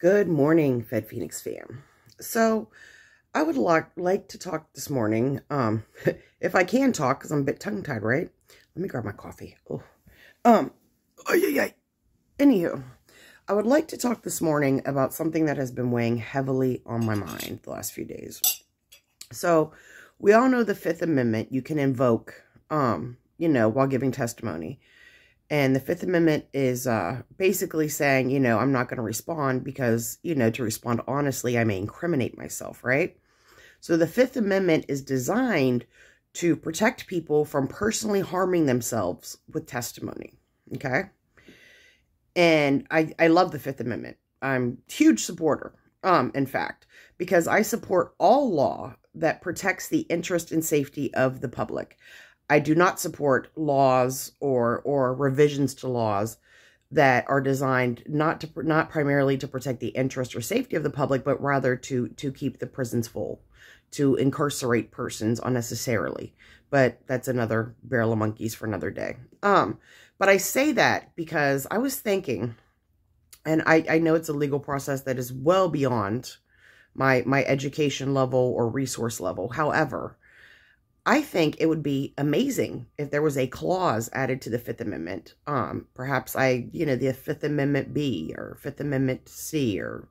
Good morning, FedPhoenix fam. So, I would like to talk this morning, if I can talk, because I'm a bit tongue-tied, right? Let me grab my coffee. Oh, yeah. Anywho, I would like to talk this morning about something that has been weighing heavily on my mind the last few days. So, we all know the Fifth Amendment you can invoke, while giving testimony. And the Fifth Amendment is basically saying, I'm not going to respond because, to respond honestly, I may incriminate myself, right? So the Fifth Amendment is designed to protect people from personally harming themselves with testimony, okay? And I love the Fifth Amendment. I'm a huge supporter, in fact, because I support all law that protects the interest and safety of the public. I do not support laws or revisions to laws that are designed not primarily to protect the interest or safety of the public, but rather to keep the prisons full, to incarcerate persons unnecessarily. But that's another barrel of monkeys for another day. But I say that because I was thinking, and I know it's a legal process that is well beyond my education level or resource level. However, I think it would be amazing if there was a clause added to the Fifth Amendment. Perhaps the Fifth Amendment B or Fifth Amendment C or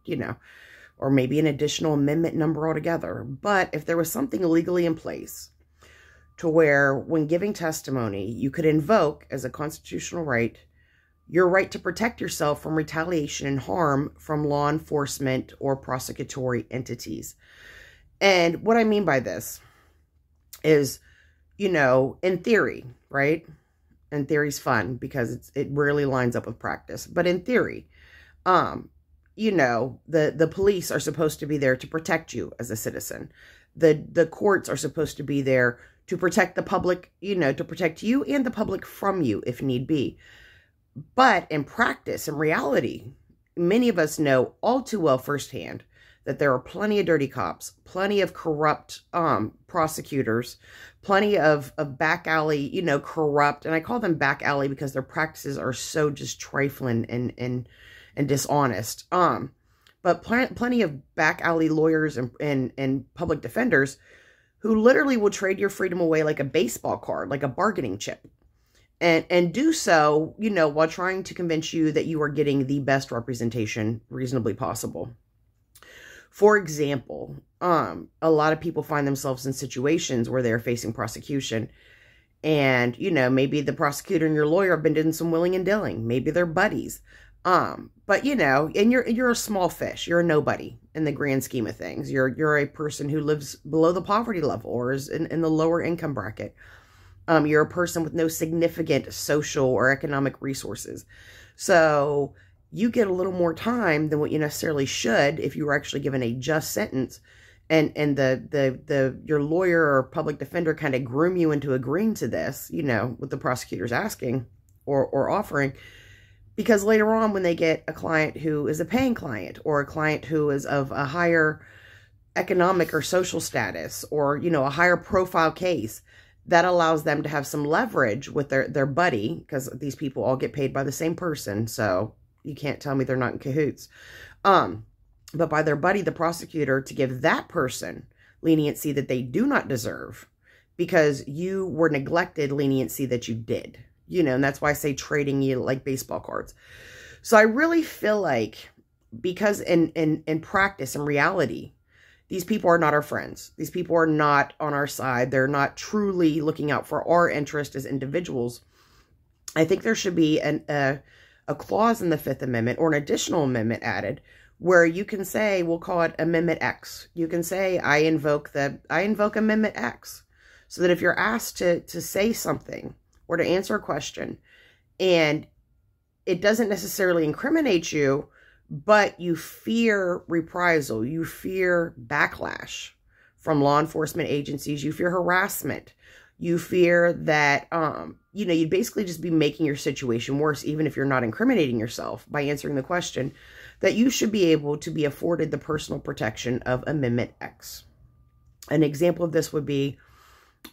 maybe an additional amendment number altogether. But if there was something legally in place to where when giving testimony, you could invoke as a constitutional right, your right to protect yourself from retaliation and harm from law enforcement or prosecutory entities. And what I mean by this is, in theory, right? And theory's fun because it rarely lines up with practice. But in theory, the police are supposed to be there to protect you as a citizen. The courts are supposed to be there to protect the public, to protect you and the public from you if need be. But in practice, in reality, many of us know all too well firsthand that there are plenty of dirty cops, plenty of corrupt prosecutors, plenty of back alley, corrupt, and I call them back alley because their practices are so just trifling and dishonest. But plenty of back alley lawyers and public defenders who literally will trade your freedom away like a baseball card, like a bargaining chip. And do so, while trying to convince you that you are getting the best representation reasonably possible. For example, a lot of people find themselves in situations where they're facing prosecution and, maybe the prosecutor and your lawyer have been doing some willing and dealing. Maybe they're buddies. But and you're a small fish. You're a nobody in the grand scheme of things. You're a person who lives below the poverty level or is in the lower income bracket. You're a person with no significant social or economic resources. So you get a little more time than what you necessarily should if you were actually given a just sentence, and your lawyer or public defender kind of groom you into agreeing to this, what the prosecutor's asking or offering, because later on when they get a client who is a paying client or a client who is of a higher economic or social status or, a higher profile case, that allows them to have some leverage with their buddy, because these people all get paid by the same person, so you can't tell me they're not in cahoots. But by their buddy, the prosecutor, to give that person leniency that they do not deserve because you were neglected leniency that you did, and that's why I say trading you like baseball cards. So I really feel like, because in practice, in reality, these people are not our friends. These people are not on our side. They're not truly looking out for our interest as individuals. I think there should be a clause in the Fifth Amendment or an additional amendment added where you can say, we'll call it Amendment X. You can say, I invoke Amendment X, so that if you're asked to say something or to answer a question and it doesn't necessarily incriminate you, but you fear reprisal, you fear backlash from law enforcement agencies, you fear harassment, you fear that, you'd basically just be making your situation worse, even if you're not incriminating yourself by answering the question, that you should be able to be afforded the personal protection of Amendment X. An example of this would be,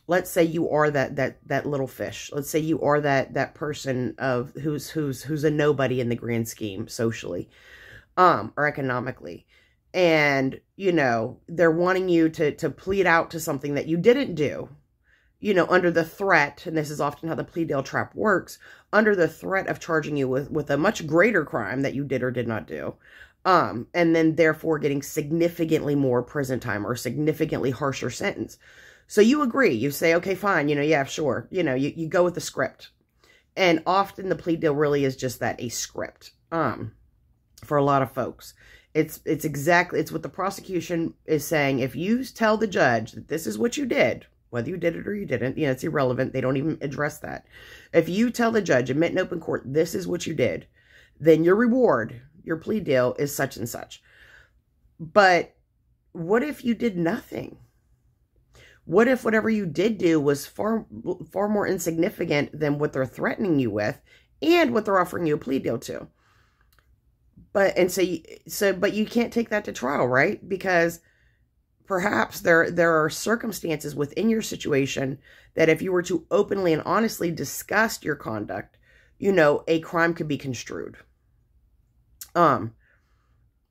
let's say you are that little fish. Let's say you are that person who's a nobody in the grand scheme socially. or economically. And, you know, they're wanting you to plead out to something that you didn't do, you know, under the threat, and this is often how the plea deal trap works, under the threat of charging you with a much greater crime that you did or did not do. And then therefore getting significantly more prison time or significantly harsher sentence. So you agree, you say, okay, fine, you know, yeah, sure. You know, you go with the script. And often the plea deal really is just that, a script, for a lot of folks. It's what the prosecution is saying. If you tell the judge that this is what you did, whether you did it or you didn't, you know, it's irrelevant. They don't even address that. If you tell the judge, admit in open court, this is what you did, then your reward, your plea deal is such and such. But what if you did nothing? What if whatever you did do was far more insignificant than what they're threatening you with and what they're offering you a plea deal to? But you can't take that to trial, right? Because perhaps there are circumstances within your situation that if you were to openly and honestly discuss your conduct, you know, a crime could be construed.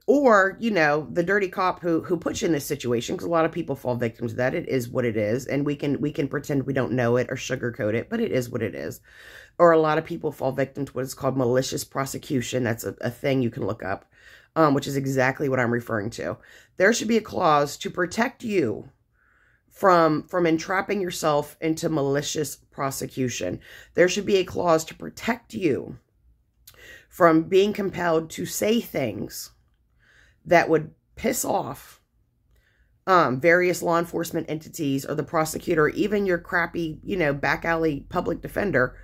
Or, you know, the dirty cop who puts you in this situation, because a lot of people fall victim to that. It is what it is. And we can pretend we don't know it or sugarcoat it, but it is what it is. Or a lot of people fall victim to what is called malicious prosecution. That's a thing you can look up, which is exactly what I'm referring to. There should be a clause to protect you from entrapping yourself into malicious prosecution. There should be a clause to protect you from being compelled to say things that would piss off various law enforcement entities or the prosecutor, or even your crappy, you know, back alley public defender,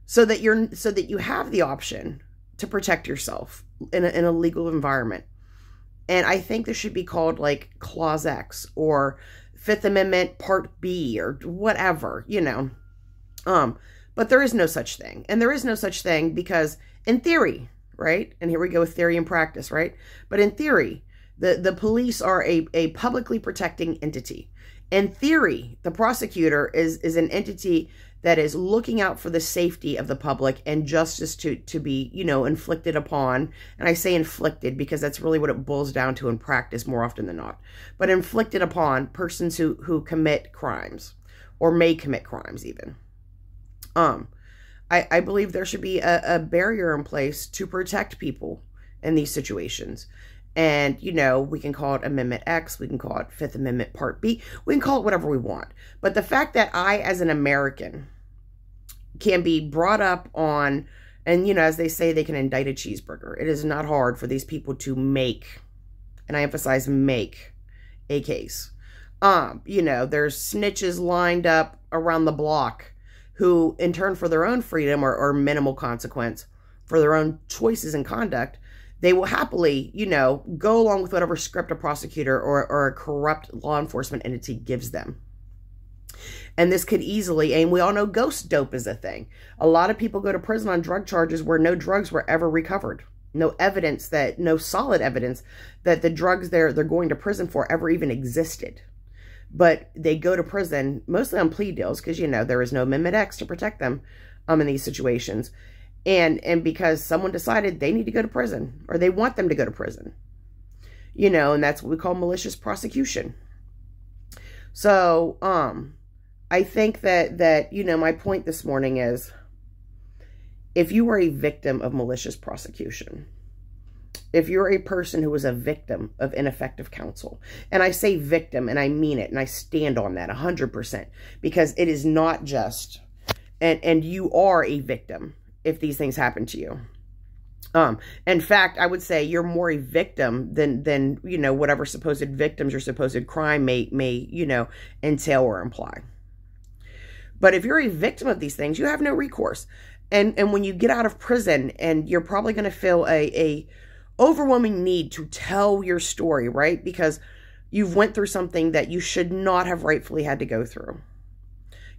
so that you have the option to protect yourself in a legal environment. And I think this should be called like Clause X or Fifth Amendment Part B or whatever, you know. But there is no such thing. And there is no such thing because in theory, right? And here we go with theory and practice, right? But in theory, the police are a publicly protecting entity. In theory, the prosecutor is an entity that is looking out for the safety of the public and justice to be, you know, inflicted upon. And I say inflicted because that's really what it boils down to in practice more often than not. But inflicted upon persons who commit crimes or may commit crimes even. I believe there should be a barrier in place to protect people in these situations. And, you know, we can call it Amendment X, we can call it Fifth Amendment Part B, we can call it whatever we want. But the fact that I, as an American, can be brought up on, and, you know, as they say, they can indict a cheeseburger. It is not hard for these people to make, and I emphasize make, a case. You know, there's snitches lined up around the block who, in turn for their own freedom or minimal consequence for their own choices and conduct, they will happily, you know, go along with whatever script a prosecutor or a corrupt law enforcement entity gives them. And this could easily, and we all know ghost dope is a thing. A lot of people go to prison on drug charges where no drugs were ever recovered. No evidence no solid evidence that the drugs they're going to prison for ever even existed. But they go to prison, mostly on plea deals, because, you know, there is no Amendment X to protect them in these situations. And because someone decided they need to go to prison, or they want them to go to prison. You know, and that's what we call malicious prosecution. So, I think that, you know, my point this morning is, if you are a victim of malicious prosecution, if you're a person who was a victim of ineffective counsel, and I say victim, and I mean it, and I stand on that 100%, because it is not just, and you are a victim if these things happen to you. In fact, I would say you're more a victim than you know, whatever supposed victims your supposed crime may, you know, entail or imply. But if you're a victim of these things, you have no recourse. And when you get out of prison, and you're probably going to feel a overwhelming need to tell your story, right? Because you've went through something that you should not have rightfully had to go through.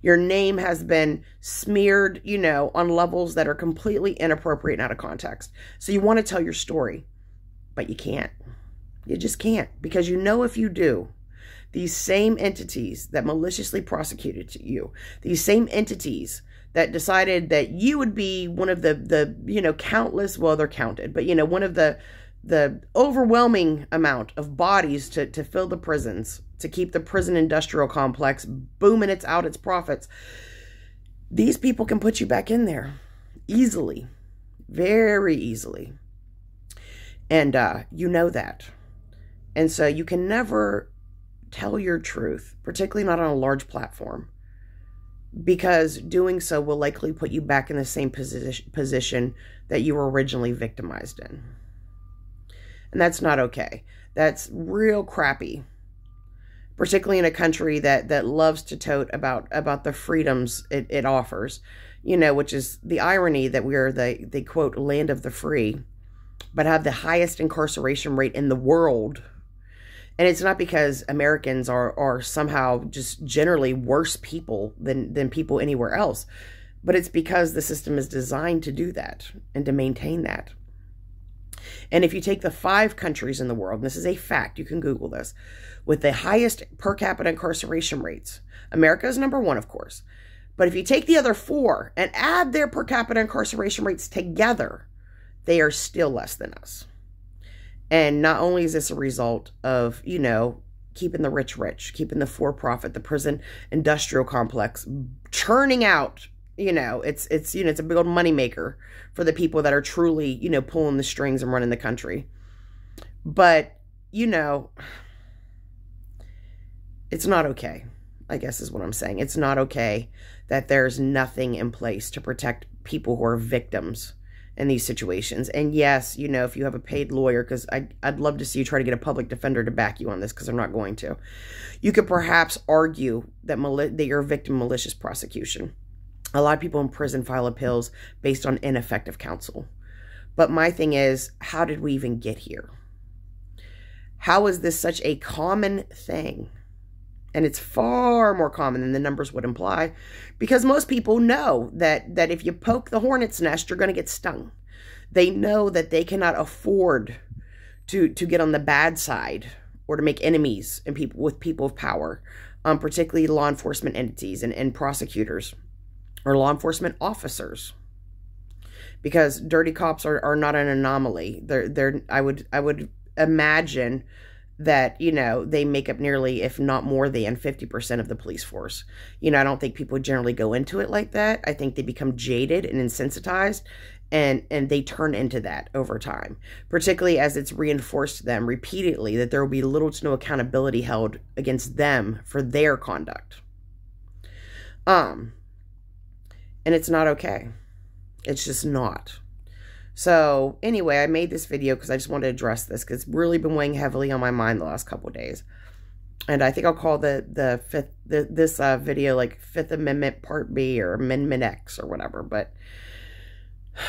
Your name has been smeared, you know, on levels that are completely inappropriate and out of context. So you want to tell your story, but you can't. You just can't. Because you know if you do, these same entities that maliciously prosecuted you, these same entities that decided that you would be one of the you know, countless, well, they're counted, but, you know, one of the the overwhelming amount of bodies to fill the prisons, to keep the prison industrial complex booming its profits, these people can put you back in there easily, very easily. And you know that. And so you can never tell your truth, particularly not on a large platform, because doing so will likely put you back in the same position that you were originally victimized in. And that's not okay. That's real crappy, particularly in a country that loves to tote about the freedoms it offers, you know, which is the irony that we are the quote, land of the free, but have the highest incarceration rate in the world. And it's not because Americans are somehow just generally worse people than people anywhere else, but it's because the system is designed to do that and to maintain that. And if you take the 5 countries in the world, and this is a fact, you can Google this, with the highest per capita incarceration rates, America is number 1, of course. But if you take the other 4 and add their per capita incarceration rates together, they are still less than us. And not only is this a result of, you know, keeping the rich, keeping the for-profit, the prison industrial complex churning out, you know, it's a big old moneymaker for the people that are truly, you know, pulling the strings and running the country. But, you know, it's not okay, I guess is what I'm saying. It's not okay that there's nothing in place to protect people who are victims in these situations. And yes, you know, if you have a paid lawyer, because I'd love to see you try to get a public defender to back you on this, because I'm not going to. You could perhaps argue that you're a victim of malicious prosecution. A lot of people in prison file appeals based on ineffective counsel. But my thing is, how did we even get here? How is this such a common thing? And it's far more common than the numbers would imply, because most people know that if you poke the hornet's nest, you're going to get stung. They know that they cannot afford to get on the bad side or to make enemies and people of power, particularly law enforcement entities and prosecutors or law enforcement officers, because dirty cops are not an anomaly. I would imagine that, you know, they make up nearly, if not more than 50% of the police force. You know, I don't think people generally go into it like that. I think they become jaded and insensitized, and they turn into that over time, particularly as it's reinforced to them repeatedly that there will be little to no accountability held against them for their conduct. And it's not okay. It's just not. So anyway, I made this video because I just wanted to address this, because it's really been weighing heavily on my mind the last couple of days. And I think I'll call this video like Fifth Amendment Part B or Amendment X or whatever. But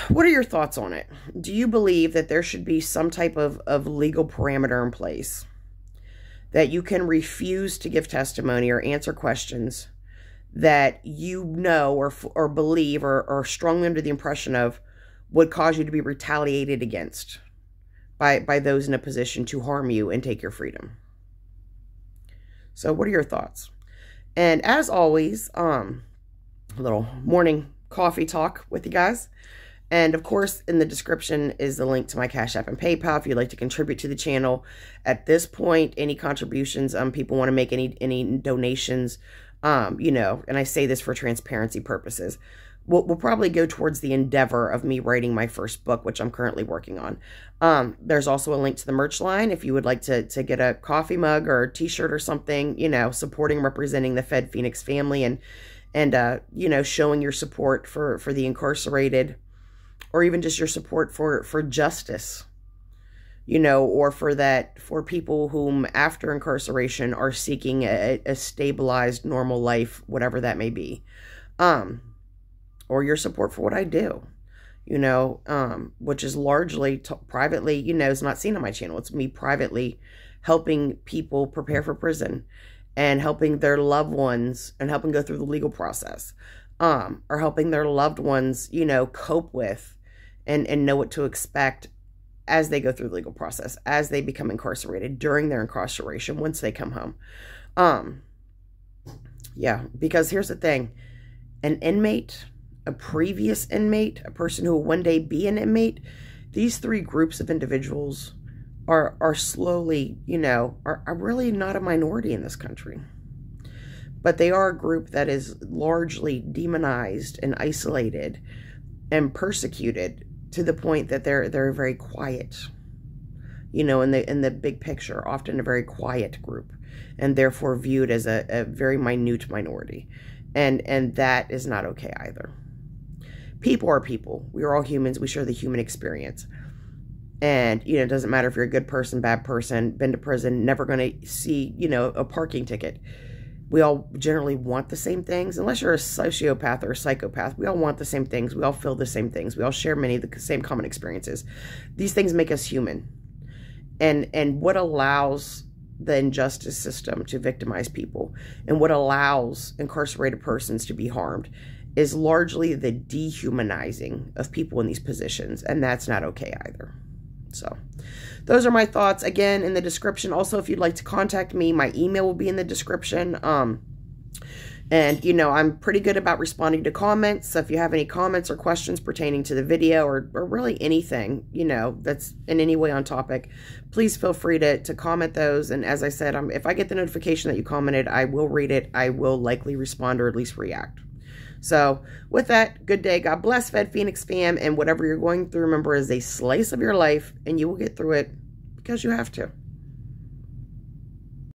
what are your thoughts on it? Do you believe that there should be some type of legal parameter in place that you can refuse to give testimony or answer questions that you know or believe or are strongly under the impression of would cause you to be retaliated against by those in a position to harm you and take your freedom? So what are your thoughts? And as always, a little morning coffee talk with you guys. And of course, in the description is the link to my Cash App and PayPal if you'd like to contribute to the channel. At this point, any contributions, people want to make any donations, you know, and I say this for transparency purposes, will probably go towards the endeavor of me writing my first book, which I'm currently working on. There's also a link to the merch line if you would like to get a coffee mug or a t-shirt or something, you know, supporting, representing the FedPhoenix family and you know, showing your support for the incarcerated, or even just your support for justice, you know, or for people whom after incarceration are seeking a stabilized, normal life, whatever that may be. Or your support for what I do, you know, which is largely privately, you know, it's not seen on my channel. It's me privately helping people prepare for prison and helping their loved ones and helping go through the legal process, or helping their loved ones, you know, cope with and know what to expect as they go through the legal process, as they become incarcerated, during their incarceration, once they come home. Yeah, because here's the thing, an inmate, a previous inmate, a person who will one day be an inmate, these 3 groups of individuals are slowly, you know, are really not a minority in this country. But they are a group that is largely demonized and isolated and persecuted to the point that they're very quiet. You know, in the big picture, often a very quiet group, and therefore viewed as a very minute minority. And that is not okay either. People are people. We are all humans. We share the human experience. And, you know, it doesn't matter if you're a good person, bad person, been to prison, never going to see, you know, a parking ticket. We all generally want the same things. Unless you're a sociopath or a psychopath, we all want the same things. We all feel the same things. We all share many of the same common experiences. These things make us human. And what allows the injustice system to victimize people and what allows incarcerated persons to be harmed is largely the dehumanizing of people in these positions. And that's not okay either. So those are my thoughts. Again, in the description. Also, if you'd like to contact me, my email will be in the description. And, you know, I'm pretty good about responding to comments. So if you have any comments or questions pertaining to the video or really anything, you know, that's in any way on topic, please feel free to comment those. And as I said, if I get the notification that you commented, I will read it. I will likely respond or at least react. So with that, good day. God bless, FedPhoenix fam. And whatever you're going through, remember, is a slice of your life, and you will get through it because you have to.